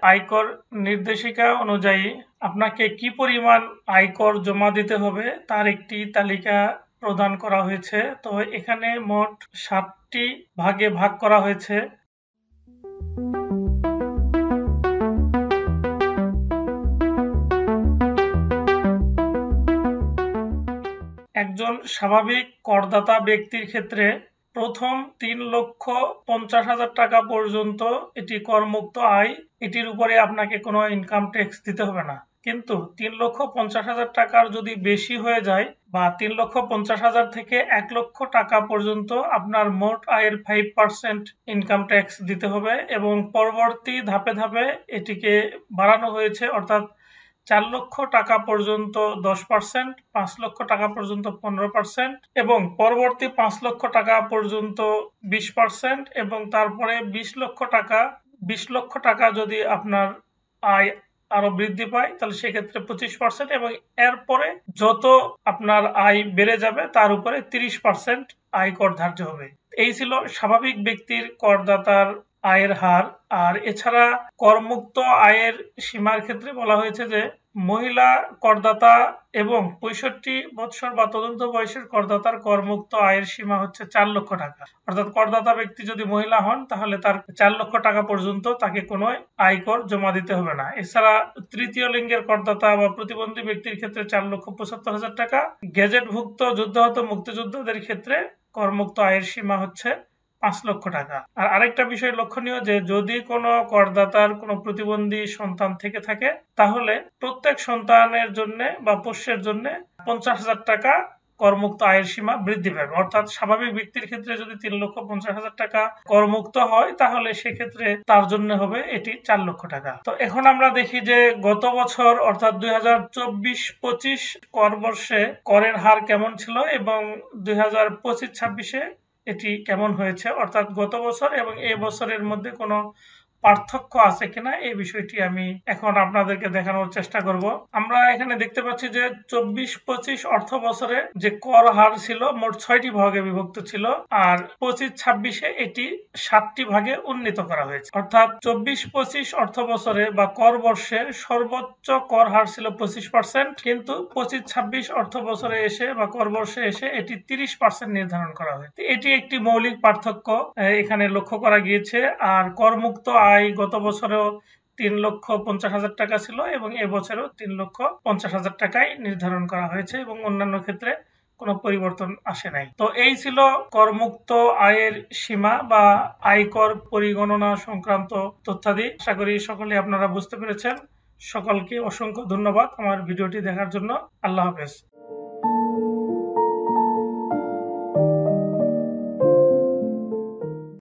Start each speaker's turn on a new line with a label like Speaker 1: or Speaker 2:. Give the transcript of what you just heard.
Speaker 1: আয়কর নির্দেশিকা অনুযায়ী আপনাকে কি পরিমাণ আয়কর জমা দিতে হবে তার একটি তালিকা প্রদান করা হয়েছে। তো এখানে মোট 7টি ভাগে ভাগ করা হয়েছে। একজন স্বাভাবিক করদাতা ব্যক্তির ক্ষেত্রে প্রথম 3,50,000 টাকা পর্যন্ত এটি করমুক্ত আয়। এটির উপরে আপনাকে কোনো ইনকাম ট্যাক্স দিতে হবে না। কিন্তু 3,50,000 টাকার যদি বেশি হয়ে যায় বা 3,50,000 থেকে 1,00,000 টাকা পর্যন্ত আপনার মোট আয়ের 5% ইনকাম ট্যাক্স দিতে হবে এবং পরবর্তী ধাপে ধাপে এটিকে বাড়ানো হয়েছে, অর্থাৎ 4 লক্ষ টাকা পর্যন্ত 10%, 5 লক্ষ টাকা পর্যন্ত 15% এবং পরবর্তী 5 লক্ষ টাকা পর্যন্ত 20% এবং তারপরে 20 লক্ষ টাকা যদি আপনার আয় আরো বৃদ্ধি পায় তাহলে সেক্ষেত্রে 25% এবং এরপরে যত আপনার আয় বেড়ে যাবে তার উপরে 30% আয়কর ধার্য হবে। এই ছিল স্বাভাবিক ব্যক্তির করদাতার আয়ের হার। আর এছাড়া করমুক্ত আয়ের সীমার ক্ষেত্রে বলা হয়েছে যে মহিলা করদাতা এবং 65 বছর বা তদন্ত বয়সের করদাতার করমুক্ত আয়ের সীমা হচ্ছে 4 লক্ষ টাকা। অর্থাৎ করদাতা ব্যক্তি যদি মহিলা হন তাহলে তার 4 লক্ষ টাকা পর্যন্ত তাকে কোনো আয়কর জমা দিতে হবে না। এছাড়া তৃতীয় লিঙ্গের করদাতা বা প্রতিবন্ধী ব্যক্তির ক্ষেত্রে 4,75,000 টাকা। গেজেটভুক্ত যুদ্ধাহত মুক্তিযোদ্ধাদের ক্ষেত্রে করমুক্ত আয়ের সীমা হচ্ছে 5 লক্ষ টাকা। আর আরেকটা বিষয় লক্ষণীয় যে যদি কোনো করদাতার কোনো প্রতিবন্ধী সন্তান থেকে থাকে তাহলে প্রত্যেক সন্তানের জন্য বা পোষ্যের জন্য 50,000 টাকা করমুক্ত আয়ের সীমা বৃদ্ধি পাবে। অর্থাৎ স্বাভাবিক ব্যক্তির ক্ষেত্রে যদি 3,50,000 টাকা করমুক্ত হয় তাহলে সেক্ষেত্রে তার জন্য হবে এটি 4 লক্ষ টাকা। তো এখন আমরা দেখি যে গত বছর অর্থাৎ 2024-25 কর বর্ষে করের হার কেমন ছিল এবং 2025-26-এ এটি কেমন হয়েছে, অর্থাৎ গত বছর এবং এই বছরের মধ্যে কোনো পার্থক্য আছে কিনা এই বিষয়টি আমি এখন আপনাদেরকে দেখানোর চেষ্টা করব। আমরা এখানে দেখতে পাচ্ছি যে 24-25 অর্থ বছরে যে কর হার ছিল মোট 6টি ভাগে বিভক্ত ছিল আর 25-26-এ এটি 7টি ভাগে উন্নীত করা হয়েছে। অর্থাৎ 24-25 অর্থ বছরে বা কর বর্ষের সর্বোচ্চ কর হার ছিল 25%, কিন্তু 25-26 অর্থ বছরে এসে বা কর বর্ষে এসে এটি 30% নির্ধারণ করা হয়েছে। এটি একটি মৌলিক পার্থক্য এখানে লক্ষ্য করা গিয়েছে। আর করমুক্ত আয় গত বছরেও 3,50,000 টাকা ছিল এবং এবছরেও 3,50,000 টাকায় নির্ধারণ করা হয়েছে এবং অন্যান্য ক্ষেত্রে কোনো পরিবর্তন আসে নাই। তো এই ছিল করমুক্ত আয়ের সীমা বা আয়কর পরিগণনা সংক্রান্ত তথ্যাদি। আশা করি সকলে আপনারা বুঝতে পেরেছেন। সকলকে অসংখ্য ধন্যবাদ আমার ভিডিওটি দেখার জন্য। আল্লাহ হাফেজ।